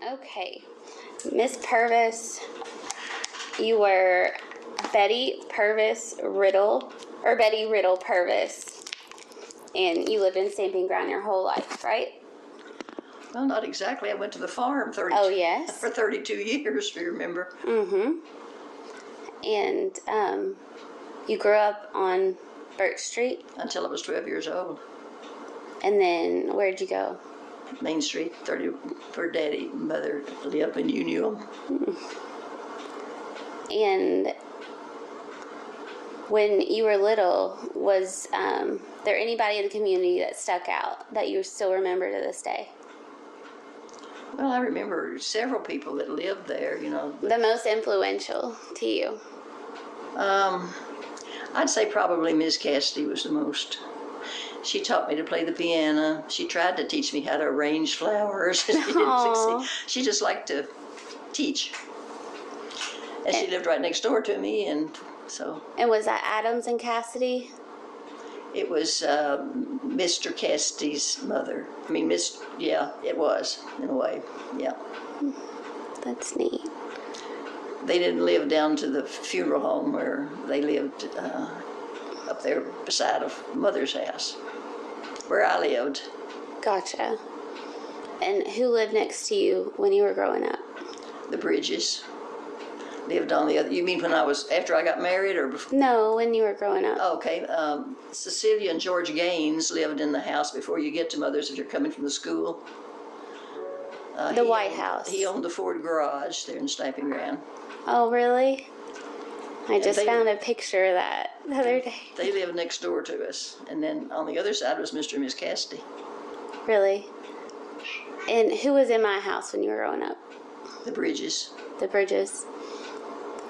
Okay. Miss Purvis, you were Betty Riddle Purvis, and you lived in Stamping Ground your whole life, right? Well, not exactly. I went to the farm for 32 years, if you remember. Mm-hmm. And you grew up on Burch Street? Until I was 12 years old. And then where'd you go? Main Street, 30, where Daddy and Mother lived, and you knew them. And when you were little, was there anybody in the community that stuck out that you still remember to this day? Well, I remember several people that lived there, you know. The most influential to you? I'd say probably Miss Cassidy was the most. She taught me to play the piano. She tried to teach me how to arrange flowers. She didn't succeed. She just liked to teach. And she lived right next door to me, and so. And was that Adams and Cassidy? It was Mr. Cassidy's mother. I mean, yeah, it was, in a way, yeah. That's neat. They didn't live down to the funeral home where they lived up there beside of Mother's house, where I lived. Gotcha. And who lived next to you when you were growing up? The Bridges lived on the other. You mean when I was, after I got married or before? No, when you were growing up. Okay. Cecilia and George Gaines lived in the house before you get to Mother's if you're coming from the school. The White House. He owned the Ford garage there in Stamping Ground. Oh, really? I just found a picture of that the other day. They lived next door to us. And then on the other side was Mr. and Miss Cassidy. Really? And who was in my house when you were growing up? The Bridges. The Bridges.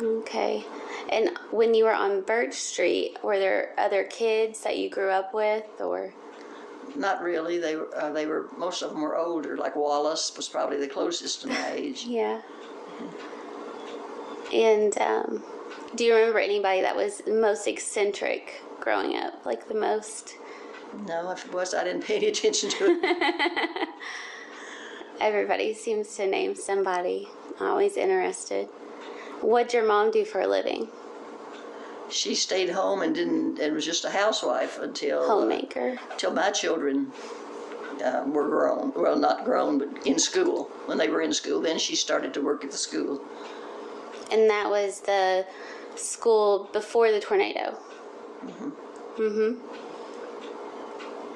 Okay. And when you were on Burch Street, were there other kids that you grew up with, or? Not really. They were most of them were older. Like Wallace was probably the closest to my age. Yeah. And do you remember anybody that was most eccentric growing up? Like the most? No, if it was, I didn't pay any attention to it. Everybody seems to name somebody. I'm always interested. What'd your mom do for a living? She stayed home and was just a housewife until homemaker. Till my children were grown. Well, not grown, but in school. When they were in school, then she started to work at the school. And that was the school before the tornado.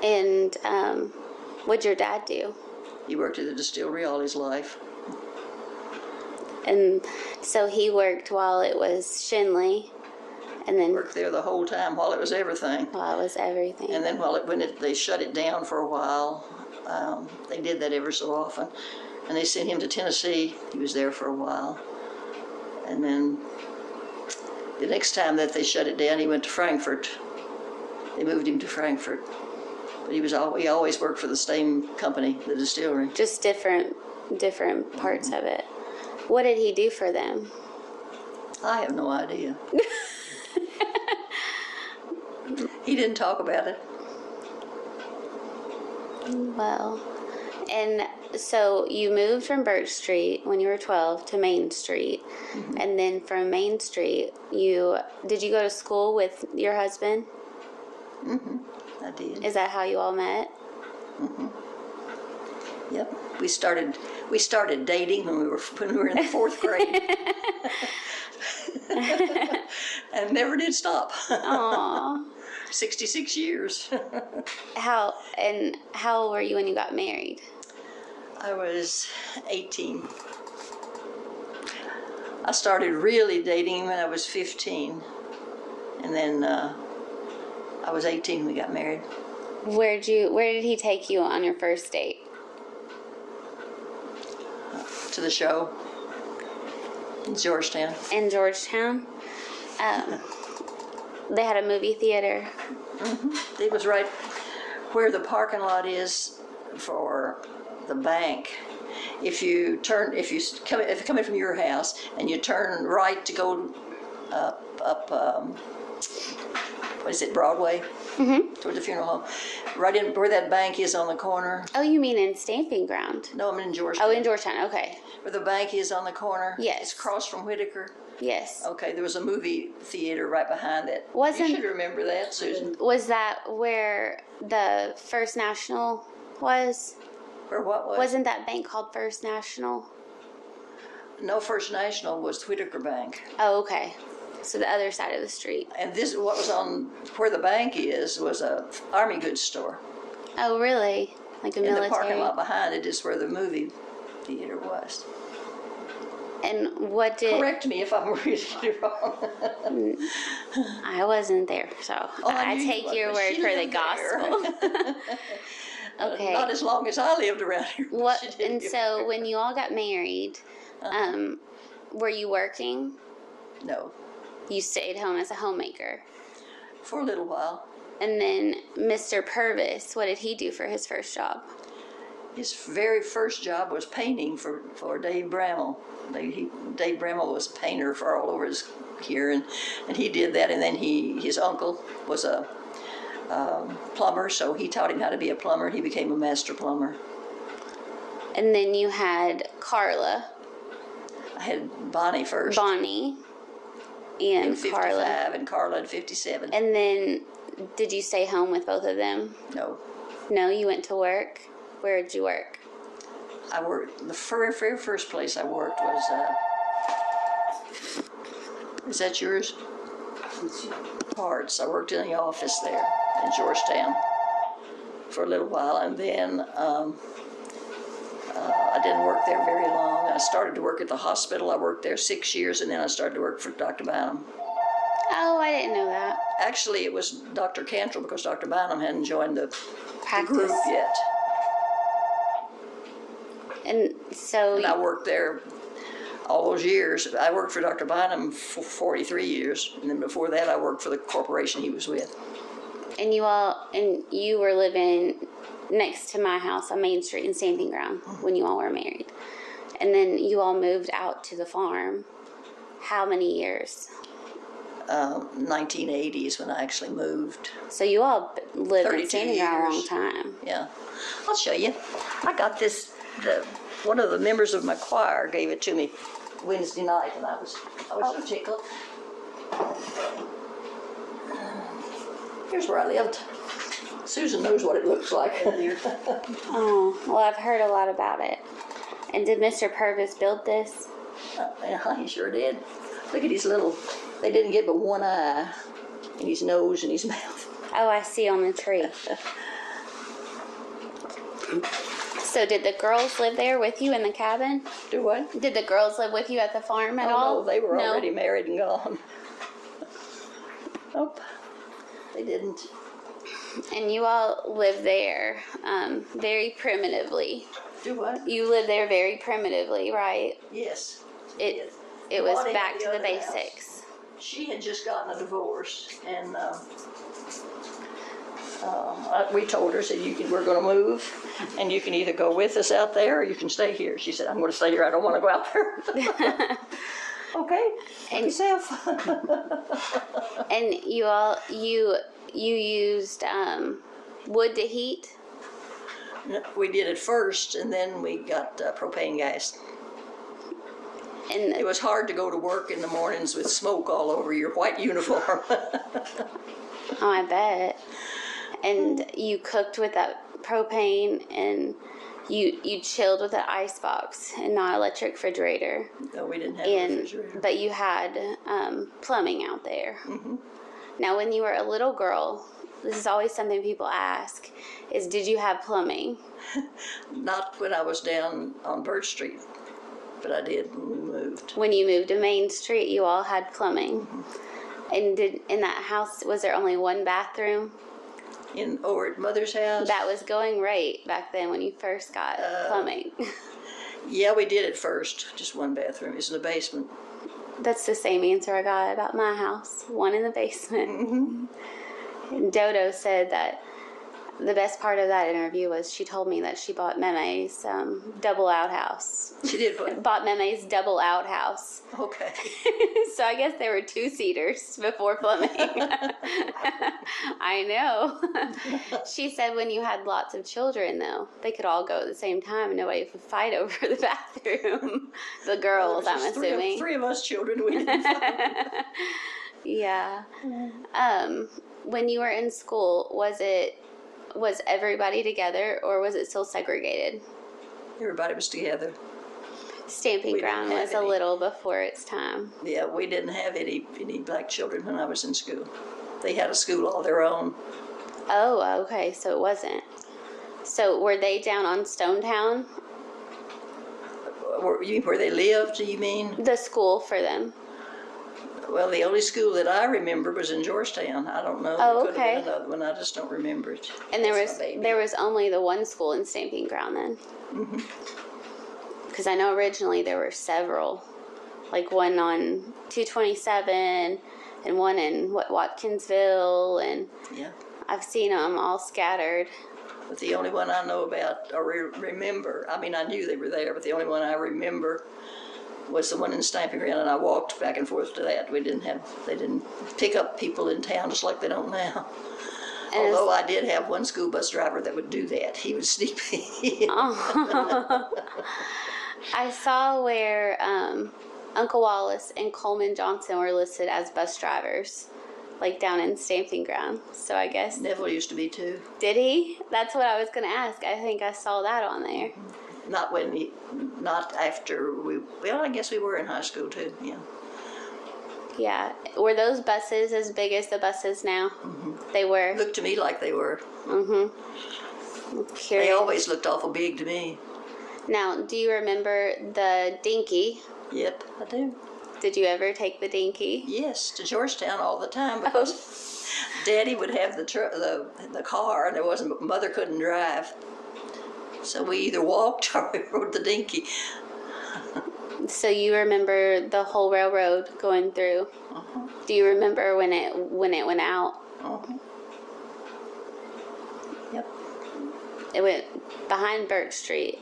And what'd your dad do? He worked at the distillery all his life. And so he worked while it was Schenly, and then worked there the whole time while it was everything. While it was everything. And then they shut it down for a while. They did that ever so often, and they sent him to Tennessee. He was there for a while, and then the next time that they shut it down, he went to Frankfurt. They moved him to Frankfurt, but he always worked for the same company, the distillery. Just different parts of it. What did he do for them? I have no idea. He didn't talk about it. Well, and so you moved from Burch Street when you were 12 to Main Street, and then from Main Street, did you go to school with your husband? I did. Is that how you all met? Yep. We started dating when we were in the 4th grade. And never did stop. Aww. 66 years. How old were you when you got married? I was 18. I started really dating when I was 15. And then I was 18 when we got married. Where did he take you on your first date? To the show in Georgetown. In Georgetown? They had a movie theater. It was right where the parking lot is for the bank. If you're coming from your house and you turn right to go up what is it, Broadway? Mm-hmm. Toward the funeral home. Right in where that bank is on the corner. Oh, you mean in Stamping Ground? No, I'm in Georgetown. Oh, in Georgetown, okay. Where the bank is on the corner? Yes. It's across from Whitaker? Yes. Okay, there was a movie theater right behind it. Wasn't, you should remember that, Susan. Was that where the First National was? Where what was? Wasn't that bank called First National? No, First National was Whitaker Bank. Oh, okay. So the other side of the street. And this, what was on where the bank is, was a Army goods store. Oh, really? Like a military? In the parking lot behind it is where the movie theater was. And what did... Correct me if I'm reading it wrong. I wasn't there, so I take your word for the gospel. Okay. Not as long as I lived around here. What? And so when you all got married, were you working? No. You stayed home as a homemaker. For a little while. And then Mr. Purvis, what did he do for his first job? His very first job was painting for Dave Bramall. Dave Bramall was a painter for all over here, and he did that. And then his uncle was a plumber, so he taught him how to be a plumber. He became a master plumber. And then you had Carla. I had Bonnie first. Bonnie. And in 55, Carla. And Carla in 57. And then, did you stay home with both of them? No. No, you went to work? Where did you work? I worked, the very, very first place I worked was, is that yours? Parts. I worked in the office there in Georgetown for a little while, and then I didn't work there very long. I started to work at the hospital. I worked there 6 years, and then I started to work for Dr. Bynum. Oh, I didn't know that. Actually, it was Dr. Cantrell, because Dr. Bynum hadn't joined the group Practice. yet. And so... And I worked there all those years. I worked for Dr. Bynum for 43 years, and then before that I worked for the corporation he was with. And you were living next to my house on Main Street in Stamping Ground when you all were married. And then you all moved out to the farm. How many years? 1980s when I actually moved. So you all lived in 32 Stamping Ground a long years. time. Yeah. I'll show you. I got this, one of the members of my choir gave it to me Wednesday night, and I was so tickled. Here's where I lived. Susan knows what it looks like. Oh, well, I've heard a lot about it. And did Mr. Purvis build this? Yeah, he sure did. Look at his little, they didn't get but one eye in his nose and his mouth. Oh, I see on the tree. So did the girls live there with you in the cabin? Do what? Did the girls live with you at the farm at all? No, they were already married and gone. Nope, they didn't. And you all lived there very primitively. Do what? You lived there very primitively, right? Yes. It was Bought back into to the other house. basics. She had just gotten a divorce, and we told her, said, we're going to move, and you can either go with us out there or you can stay here. She said, I'm going to stay here. I don't want to go out there. Okay, and yourself. And you used wood to heat? We did it first, and then we got propane gas. And it was hard to go to work in the mornings with smoke all over your white uniform. Oh, I bet. And you cooked with that propane, and you chilled with an ice box and not electric refrigerator. No, we didn't have a refrigerator. But you had plumbing out there. Mm-hmm. Now, when you were a little girl, this is always something people ask, is did you have plumbing? Not when I was down on Burch Street, but I did when we moved. When you moved to Main Street, you all had plumbing. Mm-hmm. And in that house, was there only one bathroom? Over at Mother's house? That was going right back then when you first got plumbing. Yeah, we did it first. Just one bathroom. It's in the basement. That's the same answer I got about my house. One in the basement. Mm-hmm. And Dodo said that The best part of that interview was she told me that she bought Meme's double outhouse. She did what? Bought Meme's double outhouse. Okay. So I guess they were two-seaters before plumbing. I know. She said when you had lots of children, though, they could all go at the same time and nobody would fight over the bathroom. The girls, I'm assuming. Three of us children, we didn't fight. Yeah. When you were in school, was everybody together or was it still segregated? Everybody was together. Stamping ground was a little before its time. Yeah, we didn't have any black children when I was in school. They had a school all their own. Oh, okay, so it wasn't. So were they down on Stonetown? You mean where they lived, do you mean? The school for them. Well, the only school that I remember was in Georgetown. I don't know. Oh, there could have been another one. I just don't remember it. And there was only the one school in Stamping Ground then? Mm-hmm. Because I know originally there were several. Like one on 227 and one in, Watkinsville. And yeah. I've seen them all scattered. But the only one I know about or remember, I mean, I knew they were there, but the only one I remember was the one in Stamping Ground, and I walked back and forth to that. They didn't pick up people in town just like they don't now. And although I did have one school bus driver that would do that. He would sneak me in. Oh. I saw where Uncle Wallace and Coleman Johnson were listed as bus drivers, like down in Stamping Ground. So I guess Neville used to be too. Did he? That's what I was going to ask. I think I saw that on there. Not after I guess we were in high school too, yeah. Yeah. Were those buses as big as the buses now? Mm-hmm. They were? Looked to me like they were. Mm-hmm. They always looked awful big to me. Now, do you remember the Dinky? Yep, I do. Did you ever take the Dinky? Yes, to Georgetown all the time because Daddy would have the car and Mother couldn't drive. So we either walked or we rode the Dinky. So you remember the whole railroad going through? Uh-huh. Do you remember when it went out? Uh-huh. Yep. It went behind Burch Street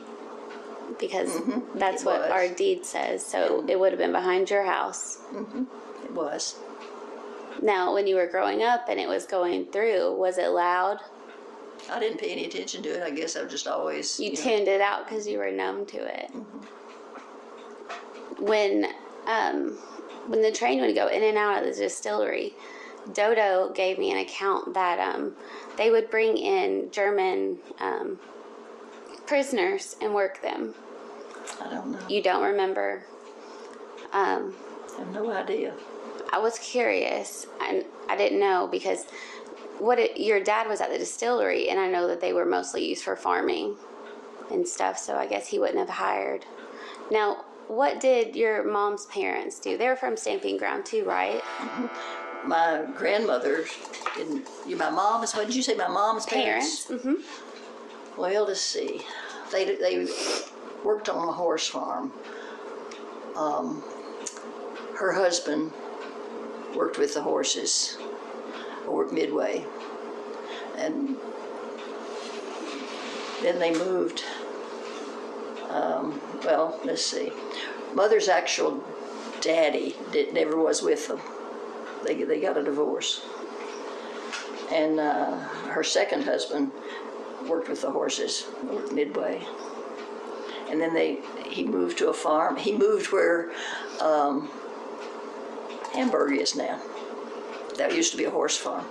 because that's what our deed says. So it would have been behind your house. Mm-hmm. It was. Now, when you were growing up and it was going through, was it loud? I didn't pay any attention to it. I guess I just always... You tuned it out because you were numb to it. Mm-hmm. When the train would go in and out of the distillery, Dodo gave me an account that they would bring in German prisoners and work them. I don't know. You don't remember? I have no idea. I was curious. I didn't know because... your dad was at the distillery, and I know that they were mostly used for farming and stuff, so I guess he wouldn't have hired. Now, what did your mom's parents do? They were from Stamping Ground too, right? Mm-hmm. My grandmother, my mom's, what did you say, my mom's parents? Mm-hmm. Well, let's see. They worked on a horse farm. Her husband worked with the horses. Worked midway, and then they moved. Let's see. Mother's actual daddy never was with them. They got a divorce, and her second husband worked with the horses, worked midway, and then he moved to a farm. He moved where Hamburg is now. That used to be a horse farm.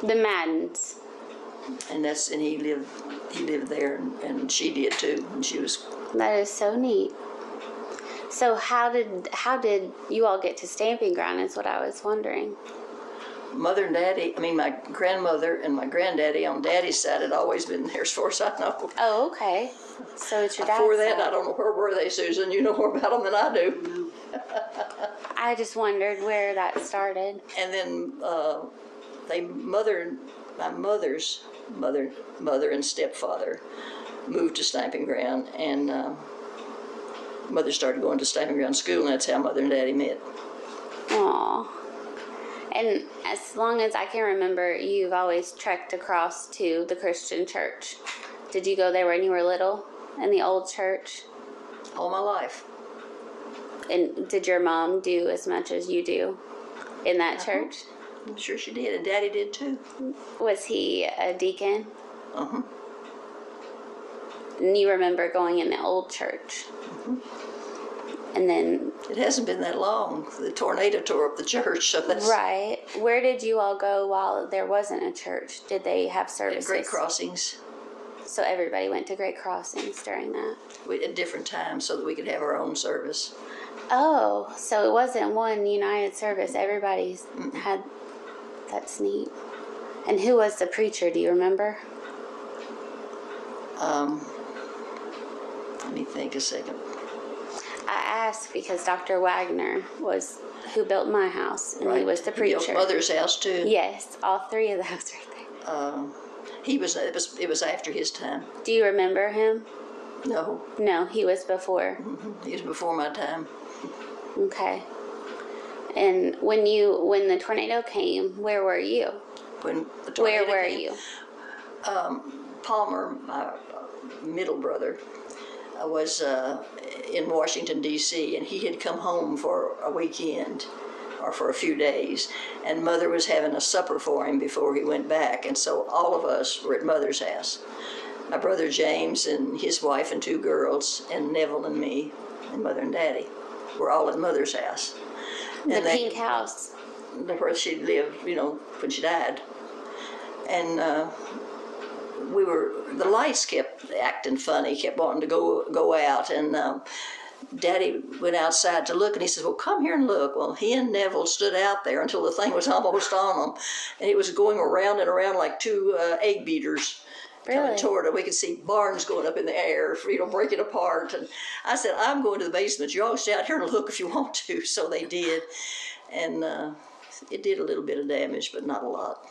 The Maddens. And he lived there, and she did too. And she was. That is so neat. So how did you all get to Stamping Ground? Is what I was wondering. Mother and Daddy. I mean, my grandmother and my granddaddy on Daddy's side had always been there as far as I know. Oh, okay. So it's your dad's Before that, side. I don't know where were they, Susan. You know more about them than I do. I just wondered where that started. And then my mother's mother and stepfather moved to Stamping Ground, and Mother started going to Stamping Ground school, and that's how Mother and Daddy met. Aww. And as long as I can remember, you've always trekked across to the Christian church. Did you go there when you were little, in the old church? All my life. And did your mom do as much as you do in that church? I'm sure she did, and Daddy did too. Was he a deacon? Uh-huh. And you remember going in the old church? And then... It hasn't been that long. The tornado tore up the church, so that's... Right. Where did you all go while there wasn't a church? Did they have services? At Great Crossings. So everybody went to Great Crossings during that? At different times so that we could have our own service. Oh, so it wasn't one united service. Everybody had... That's neat. And who was the preacher? Do you remember? Let me think a second. I asked because Dr. Wagner was who built my house, and he was the preacher. He built Mother's house too. Yes, all three of those right there. It was after his time. Do you remember him? No. No, he was before. He was before my time. Okay. And when the tornado came, where were you? When the tornado Where were came, you? Palmer, my middle brother, was in Washington, D.C., and he had come home for a weekend or for a few days, and Mother was having a supper for him before he went back, and so all of us were at Mother's house. My brother James and his wife and two girls, and Neville and me, and Mother and Daddy were all at Mother's house. The pink house. Where she lived, when she died. And the lights kept acting funny, kept wanting to go out, and Daddy went outside to look, and he says, well, come here and look. Well, he and Neville stood out there until the thing was almost on them, and it was going around and around like two egg beaters. Really? Coming toward it. We could see barns going up in the air, breaking apart. And I said, I'm going to the basement. You all stay out here and look if you want to. So they did. And it did a little bit of damage, but not a lot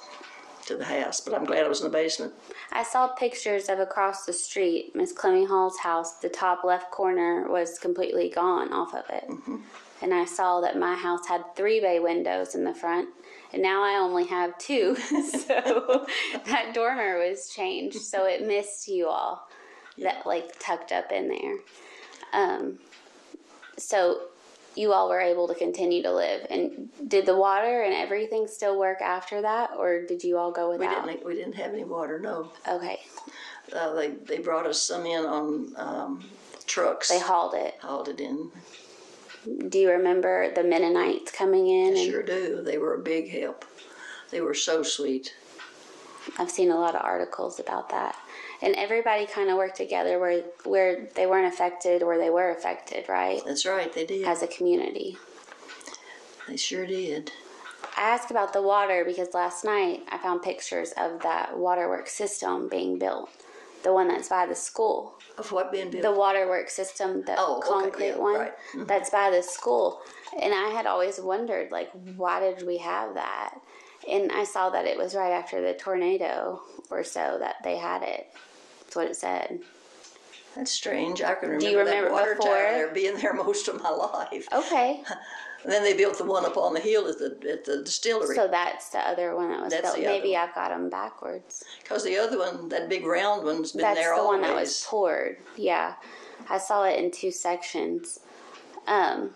to the house. But I'm glad I was in the basement. I saw pictures of across the street, Miss Clemmy Hall's house. The top left corner was completely gone off of it. And I saw that my house had 3 bay windows in the front. And now I only have 2, so that dormer was changed, so it missed you all, that tucked up in there. So you all were able to continue to live. And did the water and everything still work after that, or did you all go without? We didn't have any water, no. Okay. They brought us some in on trucks. They hauled it. Hauled it in. Do you remember the Mennonites coming in? I sure do. They were a big help. They were so sweet. I've seen a lot of articles about that. And everybody kind of worked together where they weren't affected or they were affected, right? That's right, they did. As a community. They sure did. I asked about the water because last night I found pictures of that waterworks system being built. The one that's by the school. Of what being built? The waterworks system, the concrete one, right. That's by the school. And I had always wondered, why did we have that? And I saw that it was right after the tornado or so that they had it. That's what it said. That's strange. I can remember, Do you remember that water before? tower there being there most of my life. Okay. And then they built the one up on the hill at the distillery. So that's the other one that was built. Maybe I've got them backwards. Because the other one, that big round one's been That's there the always. one that was poured. Yeah. I saw it in 2 sections. Let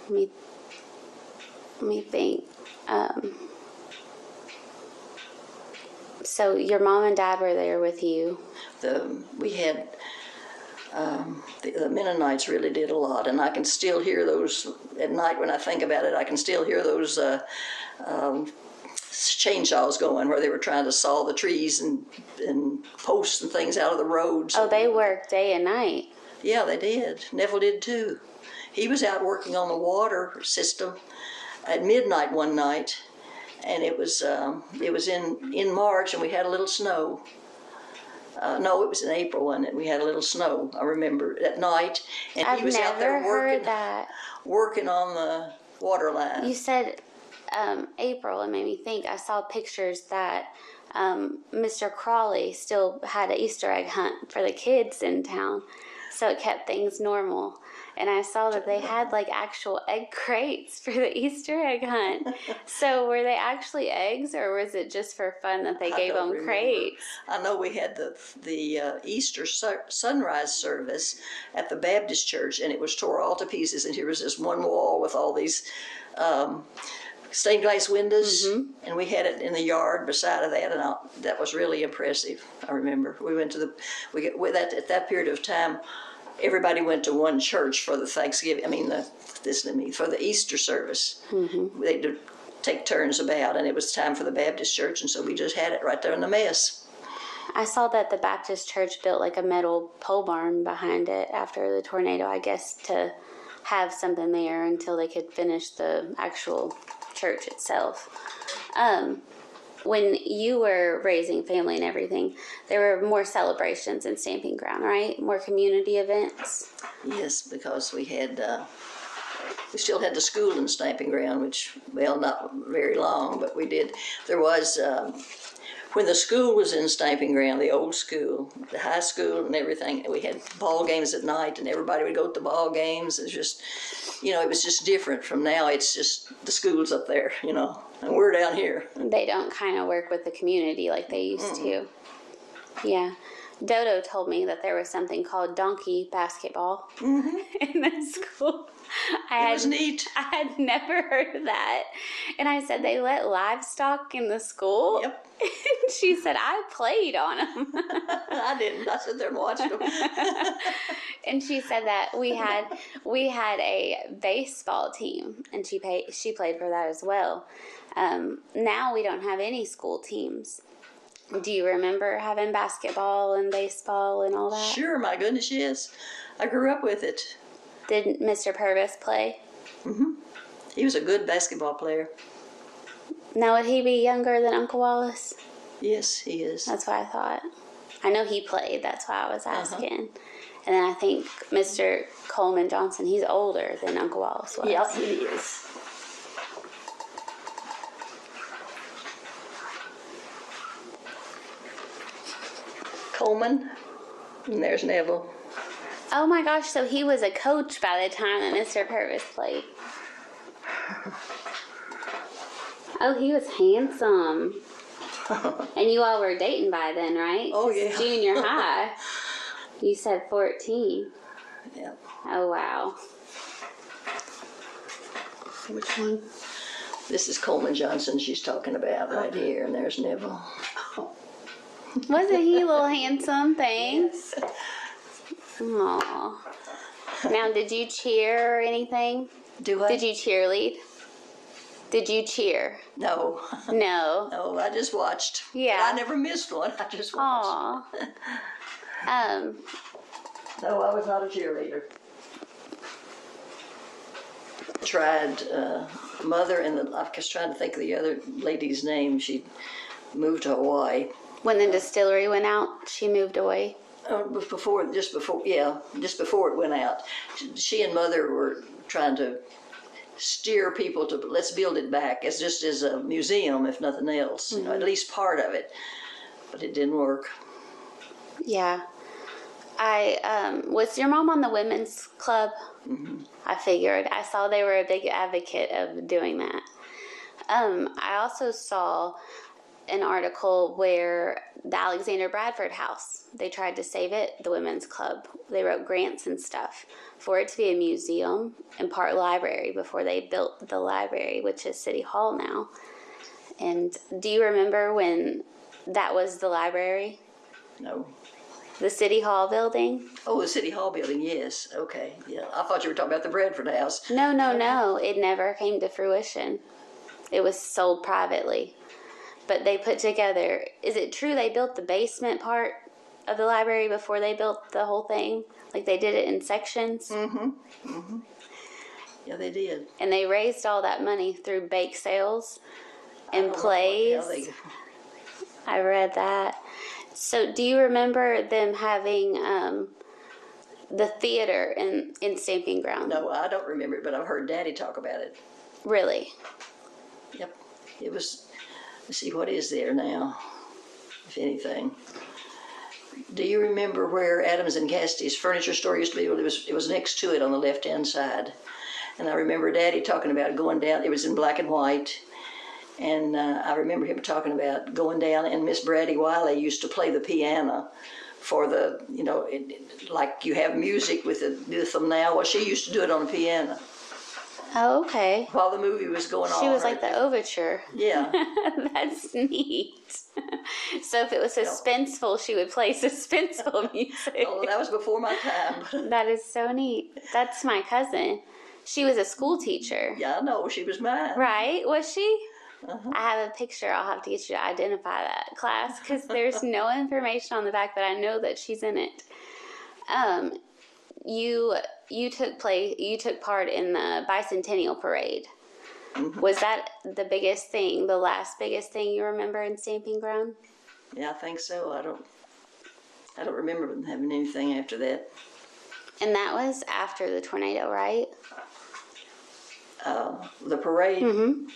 me think. So your mom and dad were there with you. We had the Mennonites really did a lot, and I can still hear those at night when I think about it. I can still hear those chainsaws going where they were trying to saw the trees and posts and things out of the roads. Oh, they worked day and night. Yeah, they did. Neville did too. He was out working on the water system at midnight one night, and it was in March, and we had a little snow. No, it was in April, wasn't it? We had a little snow, I remember, at night. And I've he was out there never heard that. working on the water line. You said April, it made me think. I saw pictures that Mr. Crawley still had an Easter egg hunt for the kids in town. So it kept things normal. And I saw that they had like actual egg crates for the Easter egg hunt. So were they actually eggs, or was it just for fun that they gave them crates? I know we had the Easter sunrise service at the Baptist church, and it was tore all to pieces. And here was this one wall with all these stained glass windows, and we had it in the yard beside of that, and that was really impressive. I remember we went to at that period of time. Everybody went to one church for the Thanksgiving. For the Easter service. They'd take turns about, and it was time for the Baptist church, and so we just had it right there in the mess. I saw that the Baptist church built like a metal pole barn behind it after the tornado, I guess, to have something there until they could finish the actual church itself. When you were raising family and everything, there were more celebrations in Stamping Ground, right? More community events? Yes, because we still had the school in Stamping Ground, which, well, not very long, but we did. There was, when the school was in Stamping Ground, the old school, the high school and everything, we had ball games at night, and everybody would go to the ball games. It was just, it was just different from now. It's just the school's up there, and we're down here. They don't kind of work with the community like they used to. Yeah. Dodo told me that there was something called donkey basketball in the school. It was neat. I had never heard of that. And I said, they let livestock in the school? Yep. And she said, I played on them. I didn't. I sat there and watched them. And she said that we had a baseball team, and she played for that as well. Now we don't have any school teams. Do you remember having basketball and baseball and all that? Sure, my goodness, yes. I grew up with it. Did Mr. Purvis play? He was a good basketball player. Now, would he be younger than Uncle Wallace? Yes, he is. That's what I thought. I know he played. That's why I was asking. And then I think Mr. Coleman Johnson, he's older than Uncle Wallace was. Yeah, he is. Coleman, and there's Neville. Oh my gosh, so he was a coach by the time that Mr. Purvis played. Oh, he was handsome. And you all were dating by then, right? Oh, yeah. Junior high. You said 14. Yeah. Oh, wow. Which one? This is Coleman Johnson she's talking about right here, and there's Neville. Wasn't he a little handsome thing? Yes. Aww. Now, did you cheer or anything? Do I? Did you cheerlead? Did you cheer? No. No. No, I just watched. Yeah. But I never missed one. I just watched. Aww. No, I was not a cheerleader. Tried mother and I was trying to think of the other lady's name. She moved to Hawaii. When the distillery went out, she moved away. Just before it went out. She and mother were trying to steer people to let's build it back as just as a museum, if nothing else, at least part of it. But it didn't work. Yeah. Was your mom on the women's club? I figured. I saw they were a big advocate of doing that. I also saw an article where the Alexander Bradford House, they tried to save it, the women's club. They wrote grants and stuff for it to be a museum and part library before they built the library, which is City Hall now. And do you remember when that was the library? No. The City Hall building? Oh, the City Hall building, yes. Okay, yeah. I thought you were talking about the Bradford House. No. It never came to fruition. It was sold privately. But they put together, is it true they built the basement part of the library before they built the whole thing? Like they did it in sections? Yeah, they did. And they raised all that money through bake sales and plays. I read that. So do you remember them having the theater in Stamping Ground? No, I don't remember it, but I've heard Daddy talk about it. Really? Yep. It was, let's see, what is there now, if anything? Do you remember where Adams and Cassidy's furniture store used to be? Well, it was next to it on the left-hand side. And I remember Daddy talking about going down. It was in black and white. And I remember him talking about going down, and Miss Braddy Wiley used to play the piano for the, like you have music with them now. Well, she used to do it on the piano. Oh, okay. While the movie was going on. She was like the overture. Yeah. That's neat. So if it was suspenseful, she would play suspenseful music. Oh, that was before my time. That is so neat. That's my cousin. She was a school teacher. Yeah, I know. She was mine. Right? Was she? Uh-huh. I have a picture. I'll have to get you to identify that class because there's no information on the back, but I know that she's in it. You took part in the bicentennial parade. Mm-hmm. Was that the biggest thing, the last biggest thing you remember in Stamping Ground? Yeah, I think so. I don't remember having anything after that. And that was after the tornado, right? The parade. Mm-hmm.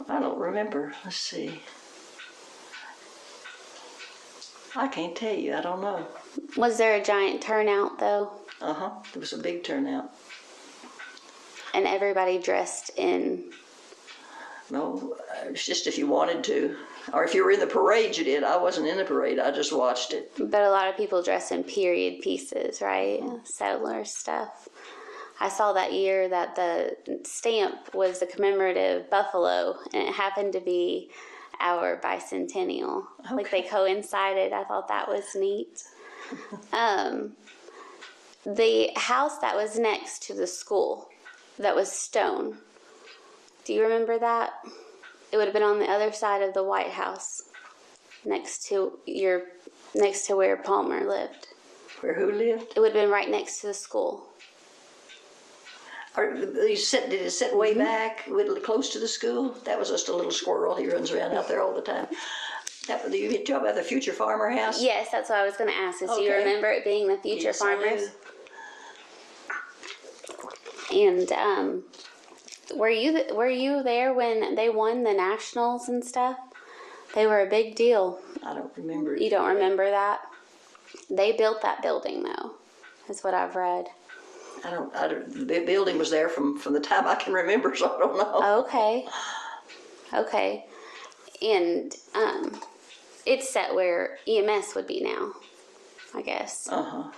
I don't remember. Let's see. I can't tell you. I don't know. Was there a giant turnout, though? Uh-huh. There was a big turnout. And everybody dressed in... No, it's just if you wanted to. Or if you were in the parade, you did. I wasn't in the parade. I just watched it. But a lot of people dress in period pieces, right? Settler stuff. I saw that year that the stamp was the commemorative buffalo, and it happened to be our bicentennial. Okay. Like they coincided. I thought that was neat. The house that was next to the school, that was stone. Do you remember that? It would have been on the other side of the White House, next to where Palmer lived. Where who lived? It would have been right next to the school. Did it sit way back, close to the school? That was just a little squirrel. He runs around out there all the time. You talk about the Future Farmer House? Yes, that's what I was going to ask. Do you Okay. remember it being the Future Yes, I Farmers? do. And were you there when they won the nationals and stuff? They were a big deal. I don't remember. You don't remember that? They built that building, though, is what I've read. The building was there from the time I can remember, so I don't know. Okay. And it's set where EMS would be now, I guess. Uh-huh.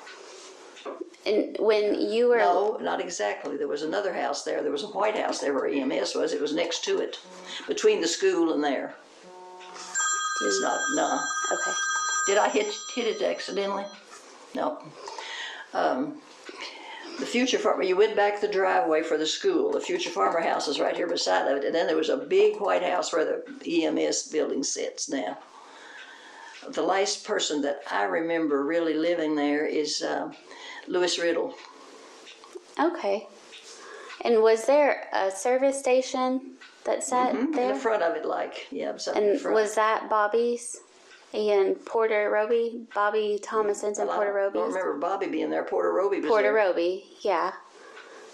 And when you were... No, not exactly. There was another house there. There was a white house there where EMS was. It was next to it, between the school and there. It's not, no. Okay. Did I hit it accidentally? No. The Future Farmer, you went back the driveway for the school. The Future Farmer house is right here beside of it. And then there was a big white house where the EMS building sits now. The last person that I remember really living there is Louis Riddle. Okay. And was there a service station that sat there? In the front of it, beside the And front. was that Bobby's and Porter Roby? Bobby Thomason's and Porter I Roby's? don't remember Bobby being there. Porter Roby was Porter there. Roby, yeah.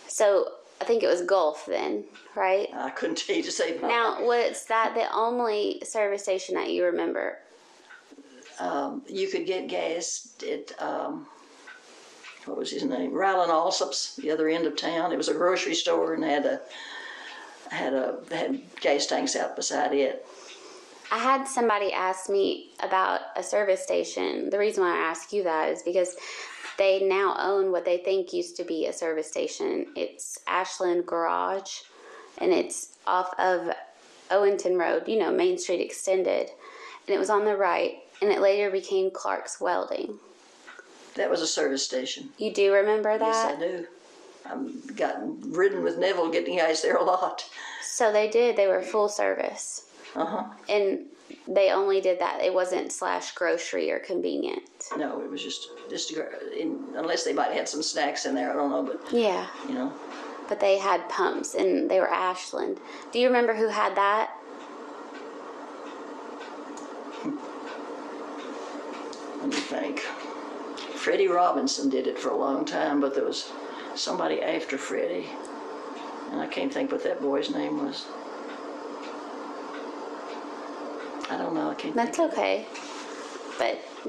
So I think it was Gulf then, right? I couldn't tell you to say Bobby. Now, was that the only service station that you remember? You could get gas at, what was his name? Ryland Alsop's, the other end of town. It was a grocery store and had gas tanks out beside it. I had somebody ask me about a service station. The reason why I ask you that is because they now own what they think used to be a service station. It's Ashland Garage, and it's off of Owenton Road, Main Street Extended. And it was on the right, and it later became Clark's Welding. That was a service station. You do remember that? Yes, I do. I've gotten ridden with Neville getting guys there a lot. So they did. They were full service. Uh-huh. And they only did that. It wasn't / grocery or convenient. No, it was just unless they might have had some snacks in there, I don't know, but Yeah. But they had pumps, and they were Ashland. Do you remember who had that? Let me think. Freddie Robinson did it for a long time, but there was somebody after Freddie, and I can't think what that boy's name was. I don't know. I can't. That's think. okay.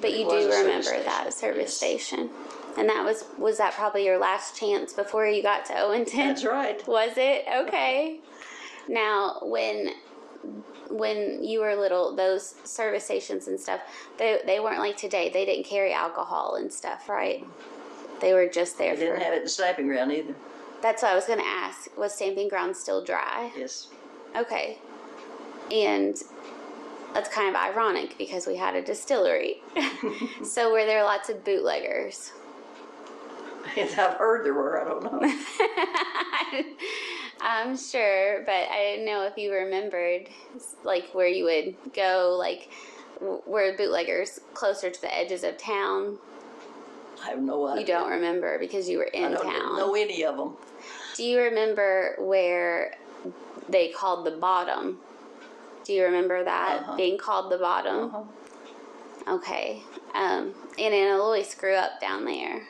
But you it was do a service remember station, that service yes. station. And that was that probably your last chance before you got to Owington? That's right. Was it? Okay. Now, when you were little, those service stations and stuff, they weren't like today. They didn't carry alcohol and stuff, right? They were just there They didn't have it in the stamping ground either. That's what I was going to ask. Was stamping ground still dry? Yes. Okay. And that's kind of ironic because we had a distillery. So were there lots of bootleggers? I've heard there were. I don't know. I'm sure, but I didn't know if you remembered, like, where you would go, like, were bootleggers closer to the edges of town? I have no idea. You don't remember because you were in town. I don't know any of them. Do you remember where they called the bottom? Do you remember that being called the bottom? Okay. And Anna Lois grew up down there,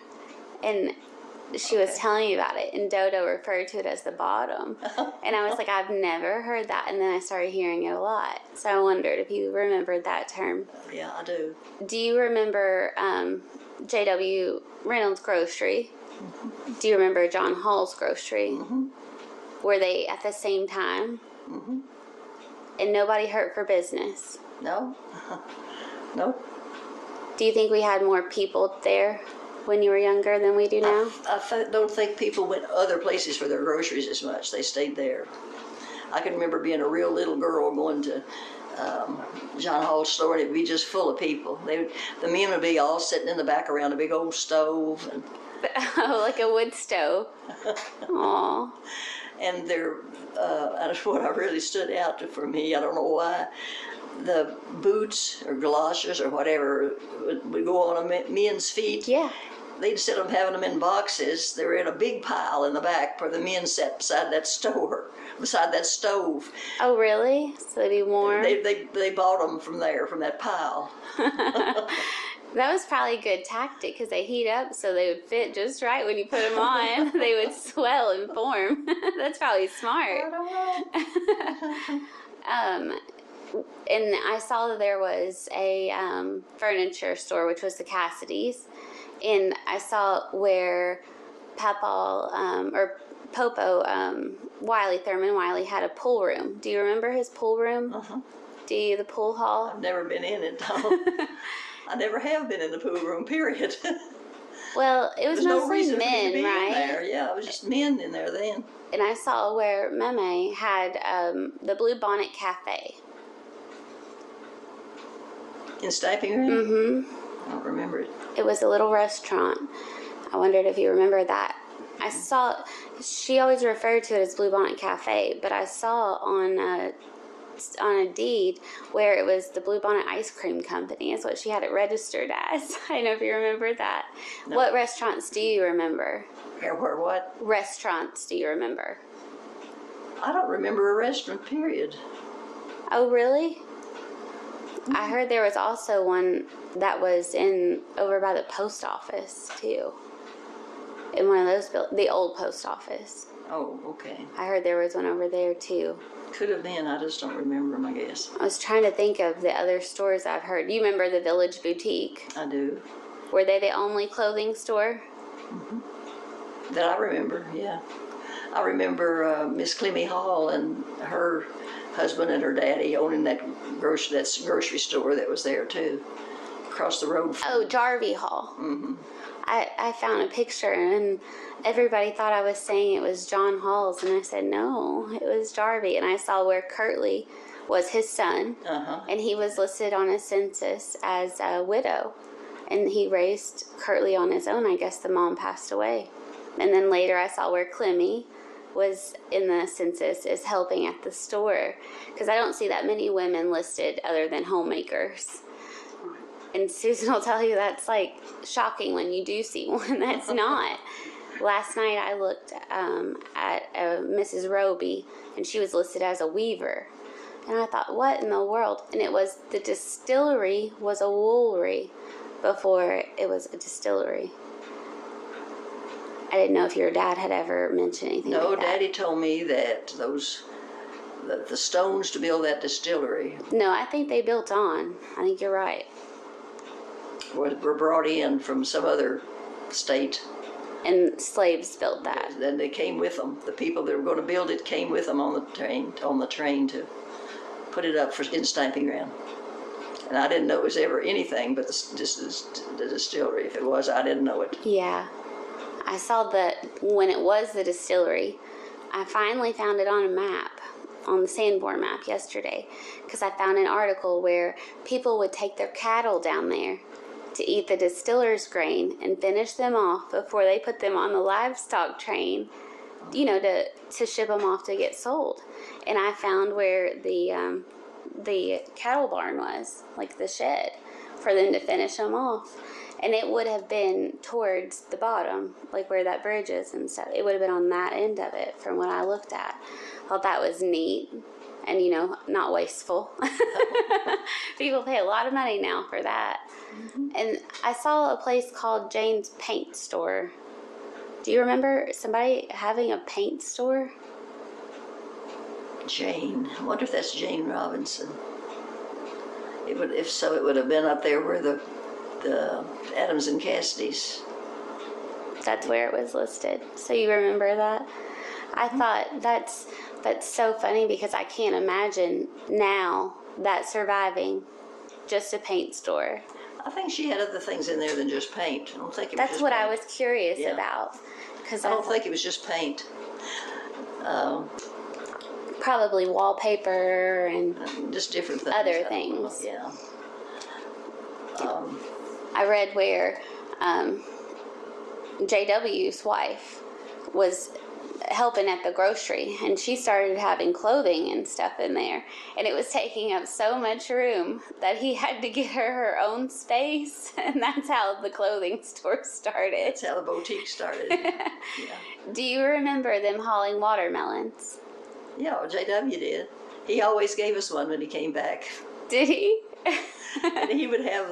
and she was telling me about it, and Dodo referred to it as the bottom. And I was like, I've never heard that, and then I started hearing it a lot. So I wondered if you remembered that term. Yeah, I do. Do you remember J.W. Reynolds Grocery? Do you remember John Hall's Grocery? Were they at the same time? And nobody hurt for business? No. No. Do you think we had more people there when you were younger than we do now? I don't think people went other places for their groceries as much. They stayed there. I can remember being a real little girl going to John Hall's store, and it'd be just full of people. The men would be all sitting in the back around a big old stove. And like a wood stove. Aw. And that's what I really stood out for me. I don't know why. The boots or galoshes or whatever would go on a men's feet. Yeah. Instead of having them in boxes, they were in a big pile in the back where the men sat beside that stove. Oh, really? So they'd be warm? They bought them from there, from that pile. That was probably a good tactic because they heat up so they would fit just right when you put them on. They would swell and form. That's probably smart. I don't know. And I saw that there was a furniture store, which was the Cassidy's. And I saw where Popo Thurman Wiley had a pool room. Do you remember his pool room? Do you, the pool hall? I've never been in it, though. I never have been in the pool room, period. Well, it was There's no mostly reason for me to men, be right? in there. Yeah, it was just men in there then. And I saw where Meme had the Blue Bonnet Cafe. In Stamping Room? I don't remember it. It was a little restaurant. I wondered if you remember that. I saw, she always referred to it as Blue Bonnet Cafe, but I saw on a deed where it was the Blue Bonnet Ice Cream Company. That's what she had it registered as. I don't know if you remember that. No. What restaurants do you remember? Where what? Restaurants do you remember? I don't remember a restaurant, period. Oh, really? I heard there was also one that was over by the post office, too. In one of those buildings, the old post office. Oh, okay. I heard there was one over there, too. Could have been. I just don't remember them, I guess. I was trying to think of the other stores I've heard. You remember the Village Boutique? I do. Were they the only clothing store? That I remember, yeah. I remember Miss Clemmy Hall and her husband and her daddy owning that grocery store that was there, too. Across the road from Jarvie Hall. I found a picture, and everybody thought I was saying it was John Hall's, and I said, no, it was Jarvie. And I saw where Curtley was his son, and he was listed on a census as a widow. And he raised Curtley on his own. I guess the mom passed away. And then later I saw where Clemmy was in the census as helping at the store, because I don't see that many women listed other than homemakers. And Susan will tell you that's like shocking when you do see one that's not. Last night I looked at Mrs. Roby, and she was listed as a weaver. And I thought, what in the world? And it was, the distillery was a woolery before it was a distillery. I didn't know if your dad had ever mentioned anything like that. No, Daddy told me that the stones to build that distillery. No, I think they built on. I think you're right. were brought in from some other state. And slaves built that. Then they came with them. The people that were going to build it came with them on the train to put it up in stamping ground. And I didn't know it was ever anything but the distillery. If it was, I didn't know it. Yeah. I saw that when it was the distillery, I finally found it on a map, on the Sanborn map yesterday, because I found an article where people would take their cattle down there to eat the distiller's grain and finish them off before they put them on the livestock train, you know, to ship them off to get sold. And I found where the cattle barn was, like the shed, for them to finish them off. And it would have been towards the bottom, like where that bridge is and stuff. It would have been on that end of it from what I looked at. Thought that was neat and, you know, not wasteful. People pay a lot of money now for that. Mm-hmm. And I saw a place called Jane's Paint Store. Do you remember somebody having a paint store? Jane. I wonder if that's Jane Robinson. It would, if so, it would have been up there where the Adams and Cassidy's. That's where it was listed. So you remember that? I thought that's so funny because I can't imagine now that surviving just a paint store. I think she had other things in there than just paint. I don't think it was That's just what paint. I was curious about. I don't think it was just paint. Probably wallpaper and just different things. Other things. Yeah. I read where JW's wife was helping at the grocery and she started having clothing and stuff in there, and it was taking up so much room that he had to get her own space, and that's how the clothing store started. That's how the boutique started. Yeah. Do you remember them hauling watermelons? Yeah, JW did. He always gave us one when he came back. Did he? And he would have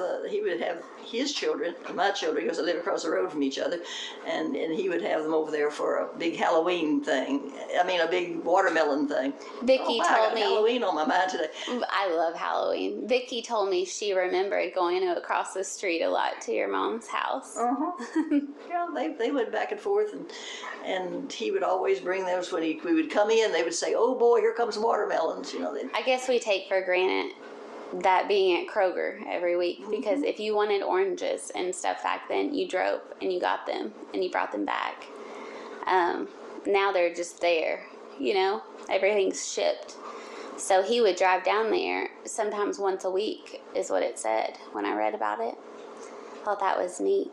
his children, my children, because they live across the road from each other, and he would have them over there for a big Halloween thing. I mean, a big watermelon thing. Vicky told me Halloween on my mind today. I love Halloween. Vicky told me she remembered going across the street a lot to your mom's house. Yeah, they went back and forth, and he would always bring those when we would come in. They would say, "Oh boy, here comes watermelons." You know. I guess we take for granted that being at Kroger every week, because if you wanted oranges and stuff back then, you drove and you got them and you brought them back. Now they're just there, you know, everything's shipped. So he would drive down there sometimes once a week is what it said when I read about it. Thought that was neat.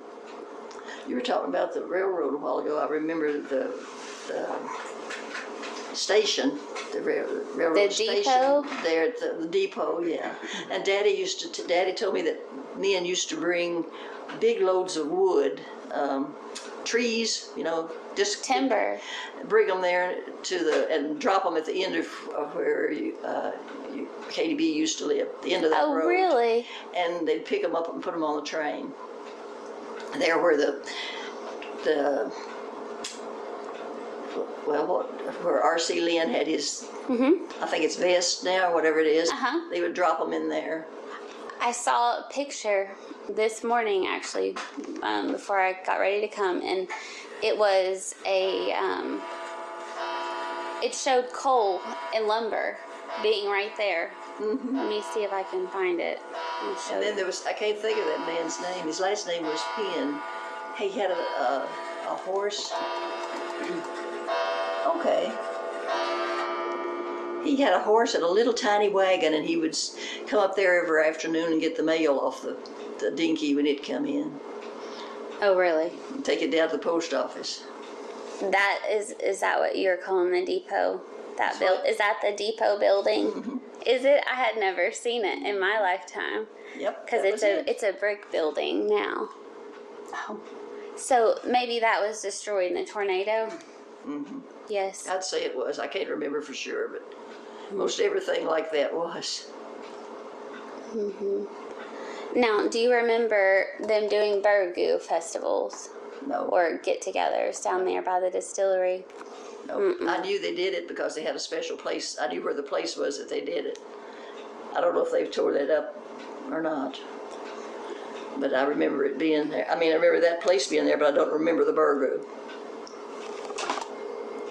You were talking about the railroad a while ago. I remember the station, the railroad station depot? there at the depot, yeah. And Daddy told me that men used to bring big loads of wood, trees, you know, just Timber. Bring them there and drop them at the end of where KDB used to live, the end of that road. Oh, really? And they'd pick them up and put them on the train. There where where R.C. Lynn had his, I think it's vest now, or whatever it is, they would drop them in there. I saw a picture this morning, actually, before I got ready to come, and it was it showed coal and lumber being right there. Let me see if I can find it. And then there was, I can't think of that man's name. His last name was Penn. He had a horse. Okay. He had a horse and a little tiny wagon, and he would come up there every afternoon and get the mail off the Dinky when it come in. Oh, really? And take it down to the post office. That is that what you're calling the depot? Is that the depot building? Is it? I had never seen it in my lifetime. Yep. Because it's a brick building now. Oh. So maybe that was destroyed in the tornado? Yes. I'd say it was. I can't remember for sure, but most everything like that was. Now, do you remember them doing burgoo festivals? No. Or get-togethers down there by the distillery? No. I knew they did it because they had a special place. I knew where the place was that they did it. I don't know if they've tore that up or not. But I remember it being there. I mean, I remember that place being there, but I don't remember the burgo.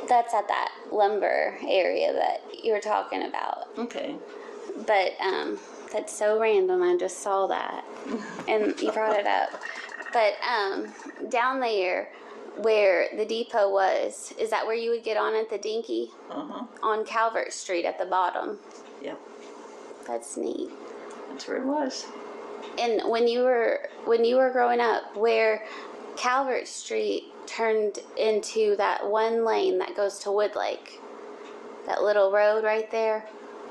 That's at that lumber area that you were talking about. Okay. But that's so random. I just saw that, and you brought it up. But down there, where the depot was, is that where you would get on at the Dinky? On Calvert Street at the bottom. Yep. That's neat. That's where it was. And when you were growing up, where Calvert Street turned into that one lane that goes to Woodlake, that little road right there,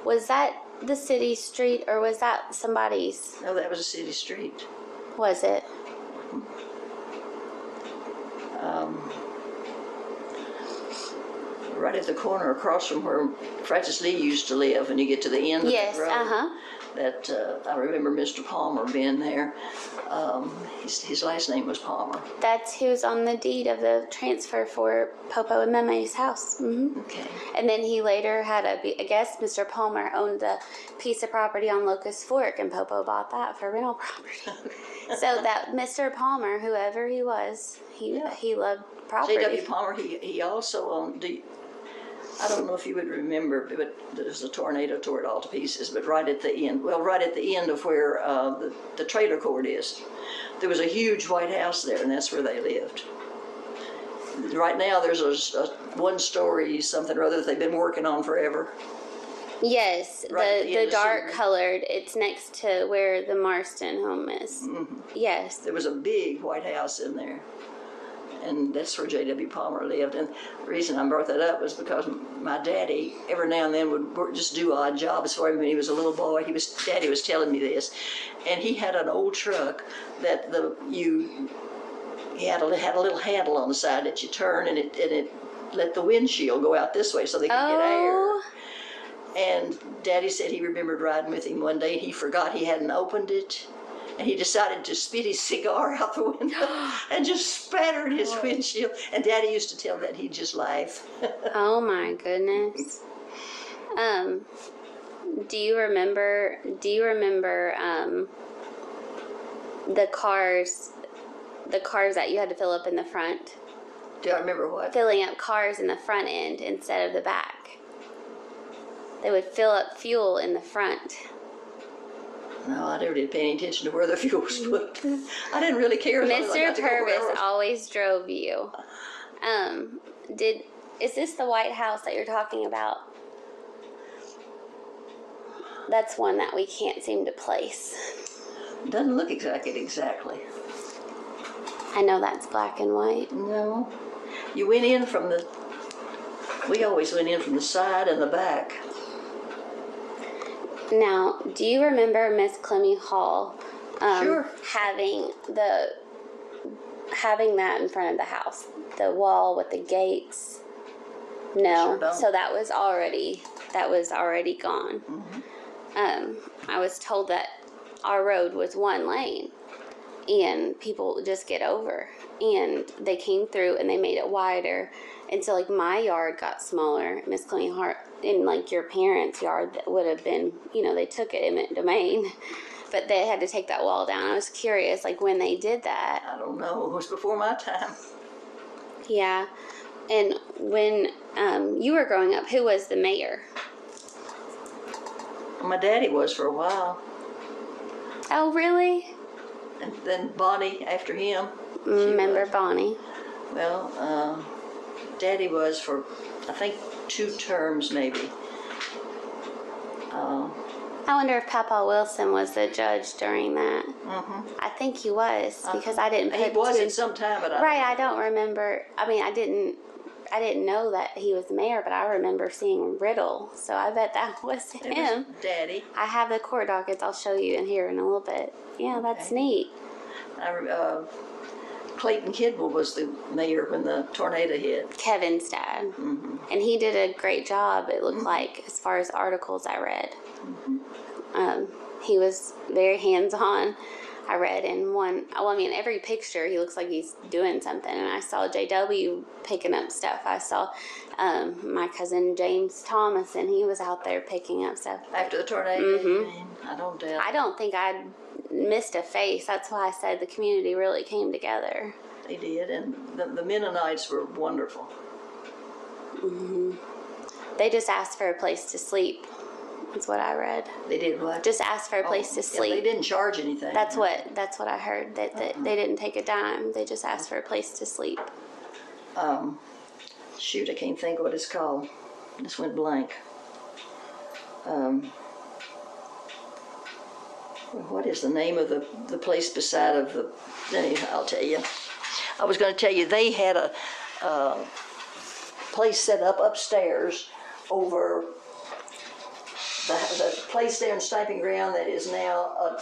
was that the city street or was that somebody's? No, that was a city street. Was it? Right at the corner across from where Francis Lee used to live, and you get to the end of Yes, that road. That I remember Mr. Palmer being there. His last name was Palmer. That's who's on the deed of the transfer for Popo and Meme's house. Okay. And then he later had I guess Mr. Palmer owned a piece of property on Locust Fork, and Popo bought that for rental property. So that Mr. Palmer, whoever he was, he loved property. J.W. Palmer, he also owned I don't know if you would remember, but there's a tornado tore it all to pieces, but right at the end of where the trailer court is, there was a huge white house there, and that's where they lived. Right now there's a one-story something or other that they've been working on forever. Yes, Right the dark colored, it's next to where the Marston home is. Yes. There was a big white house in there. And that's where J.W. Palmer lived. And the reason I brought that up was because my daddy, every now and then, would just do odd jobs for him when he was a little boy. Daddy was telling me this. And he had an old truck that he had a little handle on the side that you turn, and it let the windshield go out this way so they could get air. And Daddy said he remembered riding with him one day, and he forgot he hadn't opened it. And he decided to spit his cigar out the window and just spattered his windshield. And Daddy used to tell that he'd just laugh. Oh my goodness. Do you remember the cars that you had to fill up in the front? Do I remember what? Filling up cars in the front end instead of the back. They would fill up fuel in the front. No, I never did pay any attention to where the fuel was put. I didn't really care. Mr. Purvis always drove you. Is this the White House that you're talking about? That's one that we can't seem to place. Doesn't look exactly. I know that's black and white. No. You went in we always went in from the side and the back. Now, do you remember Miss Clemmy Hall Sure. having that in front of the house? The wall with the gates? No. Sure don't. So that was already gone. I was told that our road was one lane and people would just get over, and they came through and they made it wider, and so like my yard got smaller. Miss Clemmy Hart in like your parents' yard that would have been, they took it eminent domain, but they had to take that wall down. I was curious like when they did that. I don't know. It was before my time. Yeah. And when you were growing up, who was the mayor? My daddy was for a while. Oh, really? And then Bonnie after him. Remember Bonnie? Well, Daddy was for, I think, 2 terms maybe. I wonder if Papa Wilson was the judge during that. I think he was, because I didn't. He was at some time, but I don't remember. I mean, I didn't know that he was the mayor, but I remember seeing Riddle, so I bet that was him. It was Daddy. I have the court dockets. I'll show you in here in a little bit. Yeah, that's neat. Clayton Kidwell was the mayor when the tornado hit. Kevin's dad. And he did a great job, it looked like, as far as articles I read. He was very hands-on. I read in one, well, I mean, every picture, he looks like he's doing something. And I saw JW picking up stuff. I saw my cousin James Thomas, and he was out there picking up stuff. After the tornado, you mean? I don't doubt. I don't think I missed a face. That's why I said the community really came together. They did, and the Mennonites were wonderful. They just asked for a place to sleep. That's what I read. They did what? Just asked for a place to sleep. Yeah, they didn't charge anything. That's what I heard. That they didn't take a dime. They just asked for a place to sleep. Shoot, I can't think what it's called. This went blank. What is the name of the place beside of the? I'll tell you. I was going to tell you they had a place set up upstairs over the place there in Stamping Ground that is now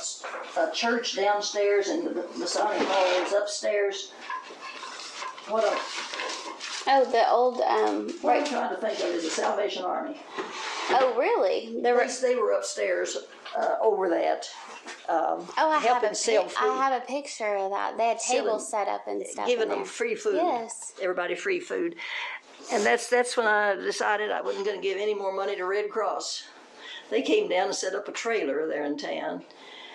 a church downstairs, and the Masonic Hall is upstairs. What a... Oh, the old What I'm trying to think of is the Salvation Army. Oh, really? They were upstairs over that. I have a picture of that. They had tables set up and stuff. Giving them free food. Yes. Everybody free food. And that's when I decided I wasn't going to give any more money to Red Cross. They came down and set up a trailer there in town.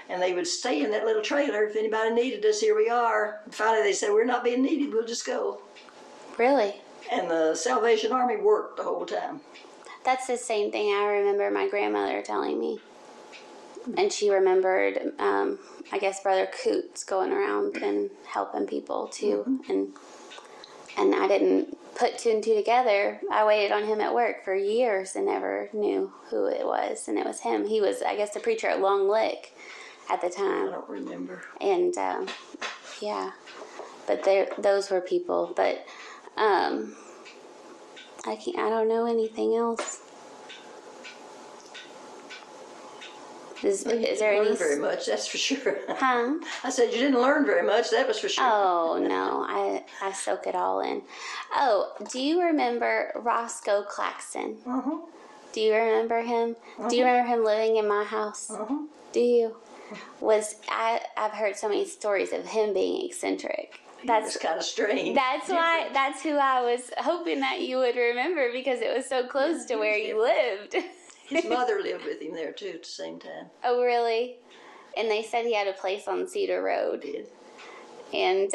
And they would stay in that little trailer. If anybody needed us, here we are. And finally they said, we're not being needed, we'll just go. Really? And the Salvation Army worked the whole time. That's the same thing I remember my grandmother telling me. And she remembered, I guess, Brother Coots going around and helping people too. And I didn't put two and two together. I waited on him at work for years and never knew who it was. And it was him. He was, I guess, the preacher at Long Lick at the time. I don't remember. And yeah, but those were people. But I don't know anything else. Is there any? Learn very much, that's for sure. Huh? I said you didn't learn very much. That was for sure. Oh no, I soak it all in. Oh, do you remember Roscoe Claxton? Do you remember him? Do you remember him living in my house? Do you? I've heard so many stories of him being eccentric. That's kind of strange. That's why. That's who I was hoping that you would remember, because it was so close to where you lived. His mother lived with him there too at the same time. Oh, really? And they said he had a place on Cedar Road. He did. And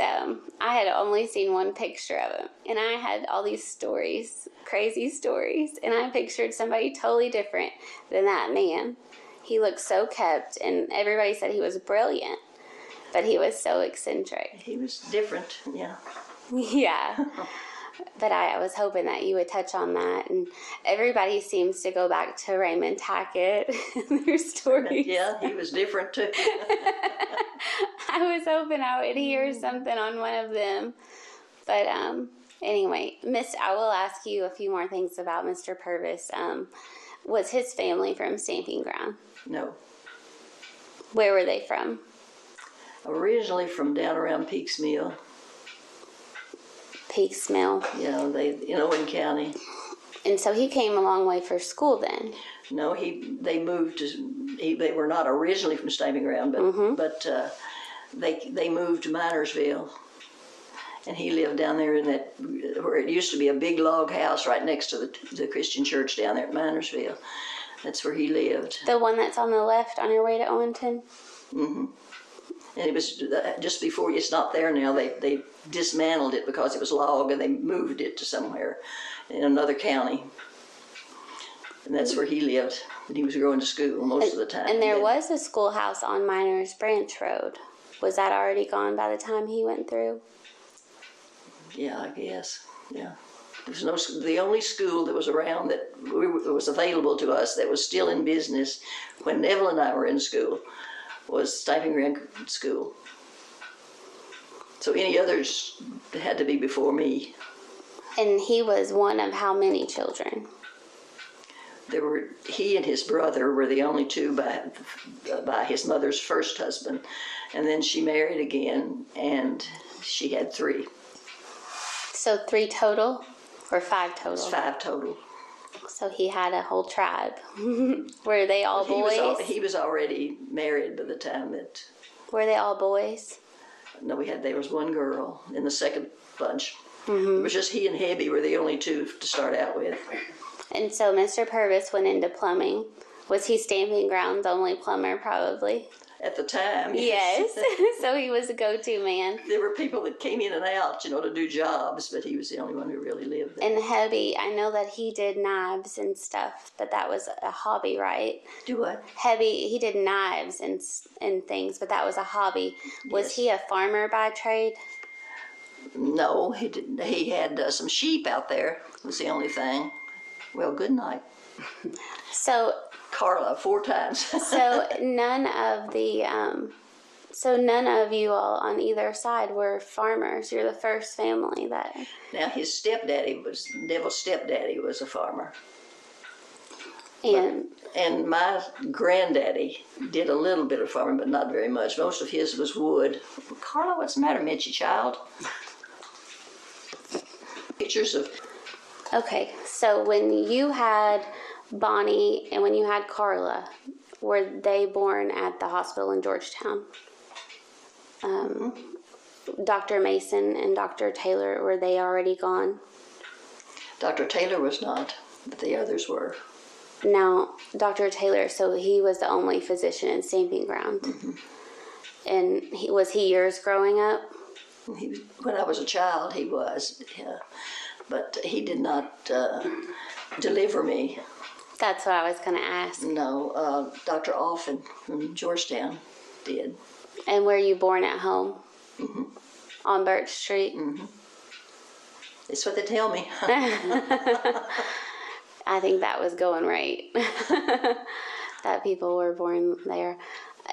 I had only seen one picture of him. And I had all these stories, crazy stories. And I pictured somebody totally different than that man. He looked so kept, and everybody said he was brilliant. But he was so eccentric. He was different, yeah. Yeah. But I was hoping that you would touch on that. And everybody seems to go back to Raymond Tackett and their stories. Yeah, he was different too. I was hoping I would hear something on one of them. But anyway, I will ask you a few more things about Mr. Purvis. Was his family from Stamping Ground? No. Where were they from? Originally from down around Peaks Mill. Peaks Mill. Yeah, in Owen County. And so he came a long way for school then. No, they moved to. They were not originally from Stamping Ground, but they moved to Minersville, and he lived down there in that where it used to be a big log house right next to the Christian church down there at Minersville. That's where he lived. The one that's on the left on your way to Owenton. And it was just before, it's not there now, they dismantled it because it was log, and they moved it to somewhere in another county. And that's where he lived, and he was going to school most of the time. And there was a schoolhouse on Miners Branch Road. Was that already gone by the time he went through? Yeah, I guess, yeah. The only school that was around that was available to us that was still in business when Neville and I were in school was Stamping Ground School. So any others had to be before me. And he was one of how many children? He and his brother were the only two by his mother's first husband. And then she married again, and she had 3. So 3 total, or 5 total? It's 5 total. So he had a whole tribe. Were they all boys? He was already married by the time that... Were they all boys? No, there was one girl in the second bunch. It was just he and Hebby were the only two to start out with. And so Mr. Purvis went into plumbing. Was he Stamping Ground's only plumber, probably? At the time, Yes. So he was a go-to man. There were people that came in and out, to do jobs, but he was the only one who really lived there. And Hebby, I know that he did knives and stuff, but that was a hobby, right? Do what? Hebby, he did knives and things, but that was a hobby. Was Yes. he a farmer by trade? No, he didn't. He had some sheep out there. Was the only thing. Well, good night. So Carla, 4 times. So none of you all on either side were farmers. You're the first family that. Now his Neville's stepdaddy was a farmer. And my granddaddy did a little bit of farming, but not very much. Most of his was wood. Carla, what's the matter, Mitchie child? Pictures of. okay, so when you had Bonnie and when you had Carla, were they born at the hospital in Georgetown? Dr. Mason and Dr. Taylor, were they already gone? Dr. Taylor was not, but the others were. Now, Dr. Taylor, so he was the only physician in Stamping Ground. And was he yours growing up? When I was a child, he was. Yeah. But he did not deliver me. That's what I was going to ask. No, Dr. Offin from Georgetown did. And were you born at home? On Burch Street? That's what they tell me. I think that was going right. That people were born there.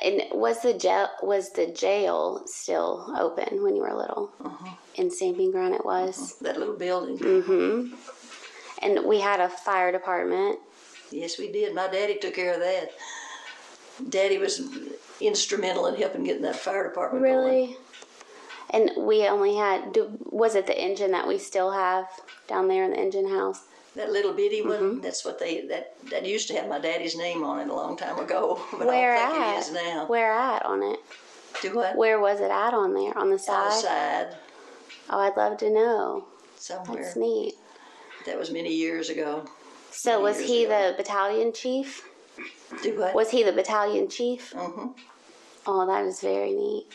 And was the jail still open when you were little? In Stamping Ground it was? That little building. And we had a fire department. Yes, we did. My daddy took care of that. Daddy was instrumental in helping getting that fire department going. Really? And we only had, was it the engine that we still have down there in the engine house? That little bitty one, that's what that used to have my daddy's name on it a long time ago. But Where I don't think at? it is now. Where at on it? Do what? Where was it at on there? On the side? On the side. Oh, I'd love to know. Somewhere. That's neat. That was many years ago. So was he the battalion chief? Do what? Was he the battalion chief? Oh, that is very neat.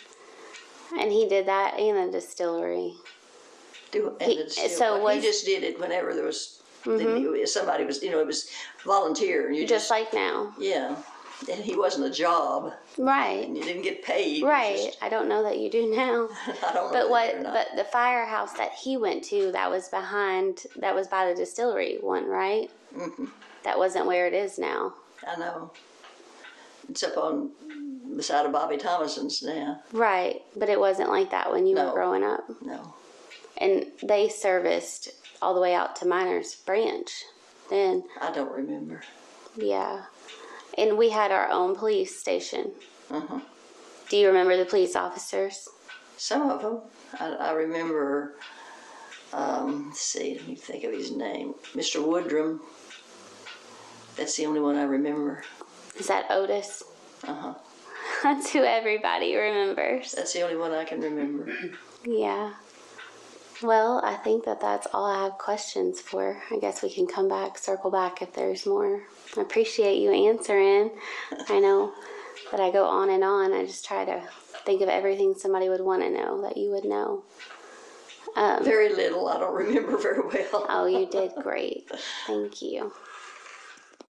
And he did that in the distillery. He just did it whenever there was somebody was, it was volunteer. And you just like now. Yeah. And he wasn't a job. Right. And you didn't get paid. Right. I don't know that you do now. I don't know. But the firehouse that he went to, that was by the distillery one, right? That wasn't where it is now. I know. It's up on beside of Bobby Thomason's now. Right. But it wasn't like that when you were growing up. No. And they serviced all the way out to Miners Branch then. I don't remember. Yeah. And we had our own police station. Do you remember the police officers? Some of them. I remember, let's see, let me think of his name. Mr. Woodrum. That's the only one I remember. Is that Otis? That's who everybody remembers. That's the only one I can remember. Yeah. Well, I think that's all I have questions for. I guess we can circle back if there's more. I appreciate you answering. I know that I go on and on. I just try to think of everything somebody would want to know that you would know. Very little. I don't remember very well. Oh, you did great. Thank you.